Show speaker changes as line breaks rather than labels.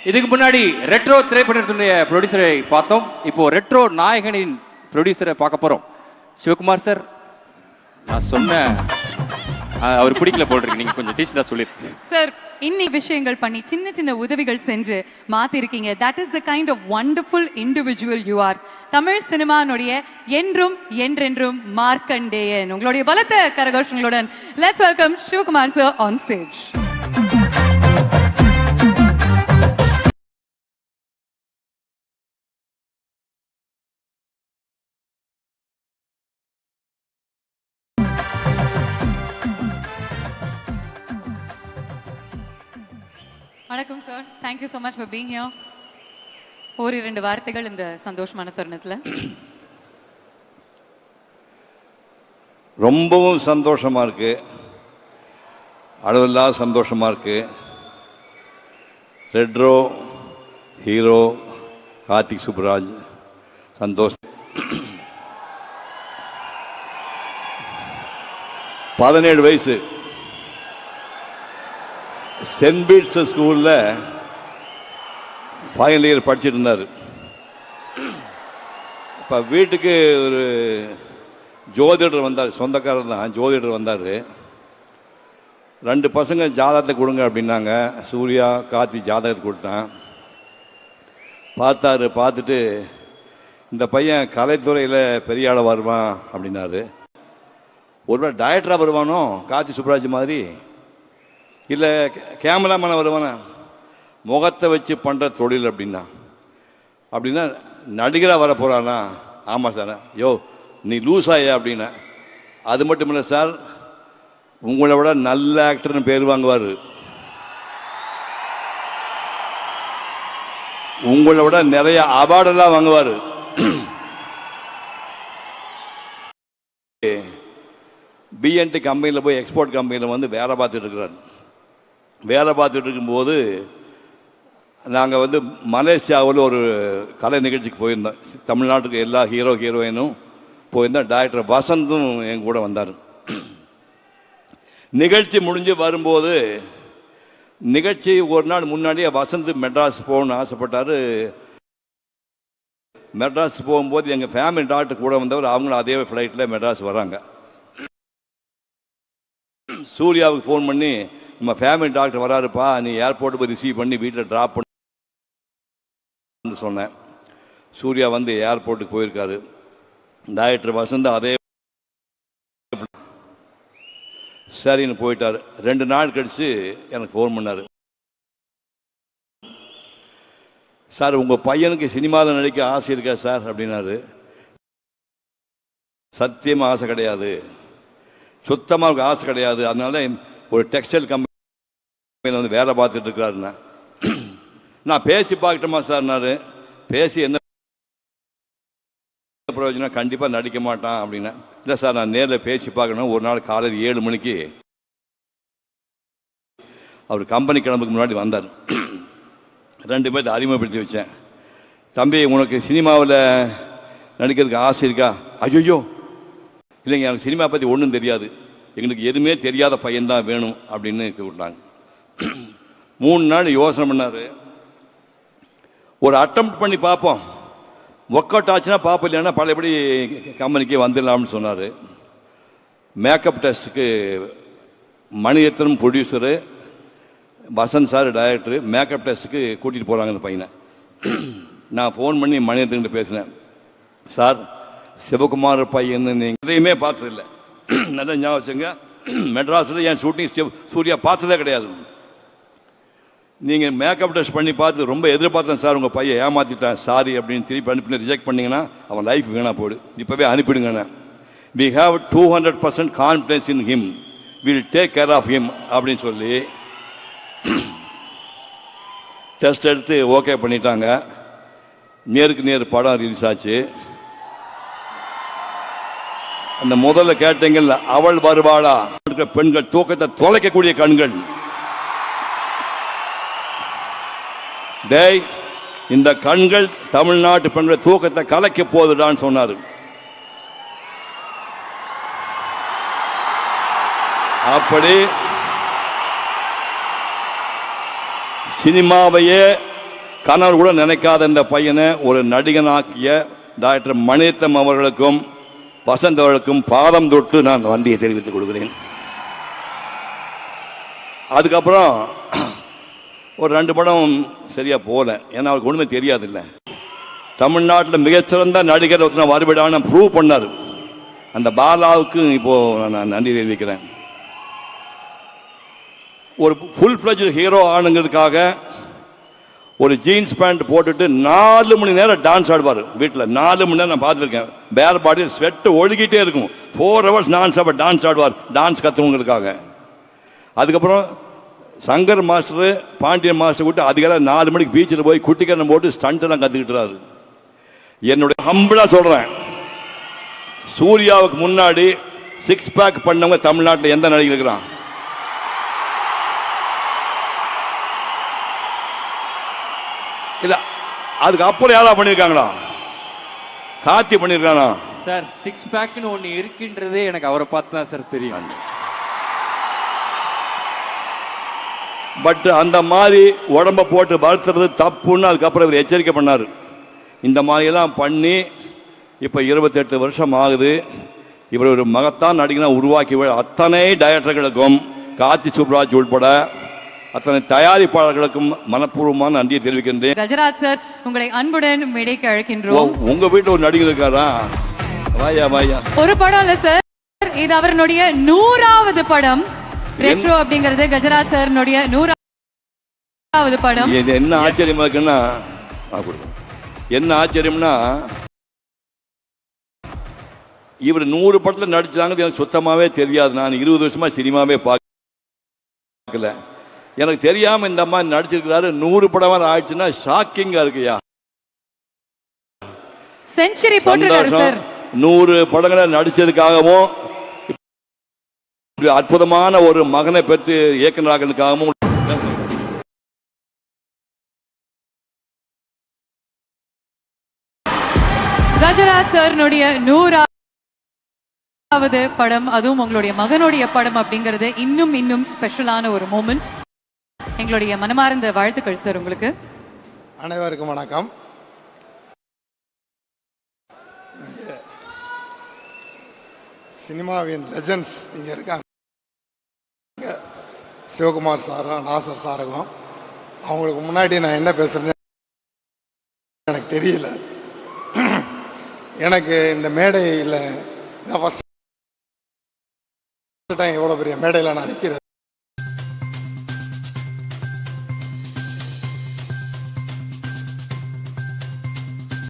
இதுக்கு முன்னாடி ரெட்ரோ திரைப்படத்தினுடைய ப்ரொடியூசரை பார்த்தோம். இப்போ ரெட்ரோ நாயகனின் ப்ரொடியூசரை பார்க்க போறோம். சிவகுமார் சார், நான் சொன்ன அவர் பிடிக்கல போடுறீங்க, நீங்க கொஞ்சம் டீச்சரா சொல்லிருக்கீங்க
சார். இன்னி விஷயங்கள் பண்ணி சின்ன சின்ன உதவிகள் செஞ்சு மாத்திருக்கீங்க. That is the kind of wonderful individual you are. Tamil சினிமானுடைய என்றும் என்றென்றும் மார்க்கண்டேயன். உங்களுடைய பலத்த கரகோஷங்களுடன் let's welcome Sivakumar sir on stage. வணக்கம் sir, thank you so much for being here. ஒரு 2 வார்த்தைகள் இந்த சந்தோஷமான தருணத்தில்.
ரொம்பவும் சந்தோஷமாக இருக்குது, அளவில்லாத சந்தோஷமாக இருக்குது. ரெட்ரோ ஹீரோ கார்த்திக் சுப்ராஜ் சந்தோஷ் 17 வயசு, சென்ட் பீட்ஸ் ஸ்கூலில் ஃபைனல் இயர் படிச்சுட்டு இருந்தார். இப்போ வீட்டுக்கு ஒரு ஜோதிடர் வந்தார், சொந்தக்காரர் தான், ஜோதிடர் வந்தார். 2 பசங்க ஜாதகத்தை கொடுங்க அப்படின்னாங்க. சூர்யா கார்த்தி ஜாதகத்தை கொடுத்தேன். பார்த்துட்டு இந்த பையன் கலைத்துறையில் பெரிய ஆளாக வருவான் அப்படின்னாரு. ஒருவேளை டைரக்டராக வருவானோ கார்த்தி சுப்ராஜ் மாதிரி, இல்லை கேமராமேனை வருவானா, முகத்தை வச்சு பண்ணுற தொழில் அப்படின்னா நடிகராக வர போகிறானா? ஆமாம் சார். யோ நீ லூஸ் ஆயா அப்படின்னா. அது மட்டும் இல்லை சார், உங்களை விட நல்ல ஆக்டர்னு பேர் வாங்குவார், உங்களை விட நிறைய அவார்டெல்லாம் வாங்குவார். பிஎன்டி கம்பெனியில் போய் எக்ஸ்போர்ட் கம்பெனியில் வந்து வேலை பார்த்துட்டு இருக்கிறார். வேலை பார்த்துட்டு இருக்கும்போது நாங்கள் மலேசியாவில் ஒரு கலை நிகழ்ச்சிக்கு போயிருந்தோம். தமிழ்நாட்டுக்கு எல்லா ஹீரோயினும் போயிருந்தோம். டைரக்டர் வசந்தும் என் கூட வந்தார். நிகழ்ச்சி முடிஞ்சு வரும்போது, நிகழ்ச்சி ஒரு நாள் முன்னாடியே வசந்த் மெட்ராஸ் போகணும்னு ஆசைப்பட்டார். மெட்ராஸ் போகும்போது எங்கள் ஃபேமிலி டாக்டர் கூட வந்தவர், அவங்களும் அதே ஃப்ளைட்டில் மெட்ராஸ் வராங்க. சூர்யாவுக்கு ஃபோன் பண்ணி, நம்ம ஃபேமிலி டாக்டர் வராருப்பா, நீ ஏர்போர்ட்டு போய் ரிசீவ் பண்ணி வீட்டில் ட்ராப் பண்ணு சொன்னேன். சூர்யா ஏர்போர்ட்டுக்கு போயிருக்காரு. டைரக்டர் வசந்த் அதே சரின்னு போயிட்டார். 2 நாள் கழிச்சு எனக்கு ஃபோன் பண்ணார். சார், உங்கள் பையனுக்கு சினிமாவில் நடிக்க ஆசை இருக்கா சார் அப்படின்னாரு. சத்தியமாக ஆசை கிடையாது, சுத்தமாக ஆசை கிடையாது. அதனால ஒரு டெக்ஸ்டைல் கம்பெனியில் வேலை பார்த்துட்டு இருக்கிறாருண்ணா. நான் பேசி பார்க்கட்டுமா சார்னாரு. பேசி என்ன பிரயோஜனம், கண்டிப்பாக நடிக்க மாட்டான் அப்படின்னா. இல்லை சார், நான் நேரில் பேசி பார்க்கணும். ஒரு நாள் காலையில் 7 மணிக்கு அவர் கம்பெனி கிளம்புக்கு முன்னாடி வந்தார். 2 பேர்த்த அறிமுகப்படுத்தி வச்சேன். தம்பி, உனக்கு சினிமாவில் நடிக்கிறதுக்கு ஆசை இருக்கா? ஐயோ இல்லைங்க, எனக்கு சினிமா பற்றி ஒன்றும் தெரியாது, எங்களுக்கு எதுவுமே தெரியாத பையன்தான் வேணும் அப்படின்னு விட்டாங்க. 3 நாள் யோசனை பண்ணார். ஒரு அட்டெம்ப்ட் பண்ணி பார்ப்போம், ஒர்க் அவுட் ஆச்சுன்னா பார்ப்போம், இல்லைன்னா பழையபடி கம்பெனிக்கே வந்துடலாம்னு சொன்னார். மேக்கப் டெஸ்ட்டுக்கு Mani Ratnam producer, Vasanth sir director, makeup டெஸ்ட்டுக்கு கூட்டிகிட்டு போகிறாங்க அந்த பையனை. நான் ஃபோன் பண்ணி மணிரத்னன் பேசினேன். சார், சிவகுமார் பையன் நீங்கள் எதையுமே பார்த்ததில்லை, நல்லா ஞாபகம் வச்சுங்க. மெட்ராஸில் என் ஷூட்டிங் சூர்யா பார்த்ததே கிடையாது. நீங்கள் மேக்கப் டெஸ்ட் பண்ணி பார்த்து ரொம்ப எதிர்பார்த்தேன் சார், உங்கள் பையன் ஏமாற்றிட்டான், சாரி அப்படின்னு திருப்பி அனுப்பி ரிஜெக்ட் பண்ணிங்கன்னா அவன் லைஃப் வீணாக போடு, இப்போவே அனுப்பிடுங்கண்ணே. We have 200% confidence in him, will take care of him அப்படின்னு சொல்லி டெஸ்ட் எடுத்து ஓகே பண்ணிட்டாங்க. நேருக்கு நேர் படம் ரிலீஸ் ஆச்சு. அந்த முதல்ல கேட்டீங்கல்ல, அவள் வருவாளா, பெண்கள் தூக்கத்தை தொலைக்கக்கூடிய கண்கள். டேய், இந்த கண்கள் தமிழ்நாட்டு பெண்கள் தூக்கத்தை கலைக்க போதுடான்னு சொன்னார். அப்படி சினிமாவையே கனவு கூட நினைக்காத இந்த பையனை ஒரு நடிகனாக்கிய டாக்டர் மணிரத்னம் அவர்களுக்கும் வசந்த் அவர்களுக்கும் பாதம் தொட்டு நான் நன்றியை தெரிவித்துக் கொள்கிறேன். அதுக்கப்புறம் ஒரு 2 படம் சரியா போல, ஏன்னா அவருக்கு ஒண்ணுமே தெரியாது இல்லை. தமிழ்நாட்டில் மிகச்சிறந்த நடிகர் ஒருத்தனை வருவிடான ப்ரூவ் பண்ணார். அந்த பாலாவுக்கு இப்போ நான் நன்றி தெரிவிக்கிறேன். ஒரு ஃபுல் ஃப்ளெஜ் ஹீரோ ஆனுங்கிறதுக்காக ஒரு ஜீன்ஸ் பேண்ட் போட்டுட்டு 4 மணி நேரம் டான்ஸ் ஆடுவார் வீட்டில். 4 மணி நேரம் நான் பார்த்துருக்கேன். பேர் பாடி ஸ்வெட்டு ஒழுகிட்டே இருக்கும். 4 hours நான் சாப்பிட டான்ஸ் ஆடுவார், டான்ஸ் கற்றுவங்களுக்காக. அதுக்கப்புறம் சங்கர் மாஸ்டர், பாண்டியன் மாஸ்டர் கூட்டு அதிகாலை 4 மணிக்கு பீச்சில் போய் குட்டிக்கரணம் போட்டு ஸ்டண்ட்டெல்லாம் கற்றுக்கிட்டுறாரு. என்னுடைய ஹம்பிளா சொல்கிறேன், சூர்யாவுக்கு முன்னாடி 6 பேக் பண்ணவங்க தமிழ்நாட்டில் எந்த நடிகர் இருக்கிறான்? இல்ல, அதுக்கு அப்புறம் யாரா பண்ணிருக்காங்களா? கார்த்தி பண்ணிருக்கானா?
சார் 6 பேக்னு ஒண்ணு இருக்கின்றதே எனக்கு அவரை பார்த்து தான் சார் தெரியும்.
பட் அந்த மாதிரி உடம்ப போட்டு வளர்த்துறது தப்புன்னு அதுக்கப்புறம் இவர் எச்சரிக்கை பண்ணார். இந்த மாதிரியெல்லாம் பண்ணி இப்போ 28 வருஷம் ஆகுது. இவர் ஒரு மகத்தான் நடிகனா உருவாக்கி அத்தனை டைரக்டர்களுக்கும், கார்த்தி சுப்ராஜ் உட்பட அத்தனை தயாரிப்பாளர்களுக்கும் மனப்பூர்வமான நன்றியை தெரிவிக்கின்றேன்.
கஜராஜ் சார், உங்களை அன்புடன் மேடைக்கு அழைக்கின்றோம்.
உங்க வீட்டில் ஒரு நடிகர் இருக்காரா? வாயா வாயா.
ஒரு படம் இல்ல சார், இது அவருடைய 100வது படம். ரெட்ரோ அப்படிங்கிறது கஜராஜ் சார்னுடைய 100வது படம்.
என்ன ஆச்சரியமா இருக்குன்னா, என்ன ஆச்சரியம்னா, இவர் 100 படத்தில் நடிச்சாங்க எனக்கு சுத்தமாவே தெரியாது. நான் 20 வருஷமா சினிமாவே பார்க்கல. எனக்கு தெரியாம இந்த மாதிரி நடிச்சிருக்கிறாரு. 100 படம் ஆயிடுச்சுன்னா ஷாக்கிங்கா இருக்குயா.
Century போட்டுறாரு sir.
100 படங்களை நடிச்சதுக்காகவும் அற்புதமான ஒரு மகனை பெற்று இயக்குநராகிறதுக்காகவும்
கஜராஜ் சார்னுடைய 100வது படம், அதுவும் உங்களுடைய மகனுடைய படம் அப்படிங்கிறது இன்னும் ஸ்பெஷலான ஒரு மோமெண்ட். எங்களுடைய மனமார்ந்த வாழ்த்துக்கள் சார் உங்களுக்கு.
அனைவருக்கும் வணக்கம். சினிமாவின் லெஜண்ட்ஸ் இங்கே இருக்காங்க. சிவகுமார் சாரும் நாசர் சாருக்கும். அவங்களுக்கு முன்னாடி நான் என்ன பேசுறேன்னு எனக்கு தெரியல. எனக்கு இந்த மேடையில் ஃபர்ஸ்ட் டைம் எவ்வளோ பெரிய மேடையில் நான் நிற்கிறேன்.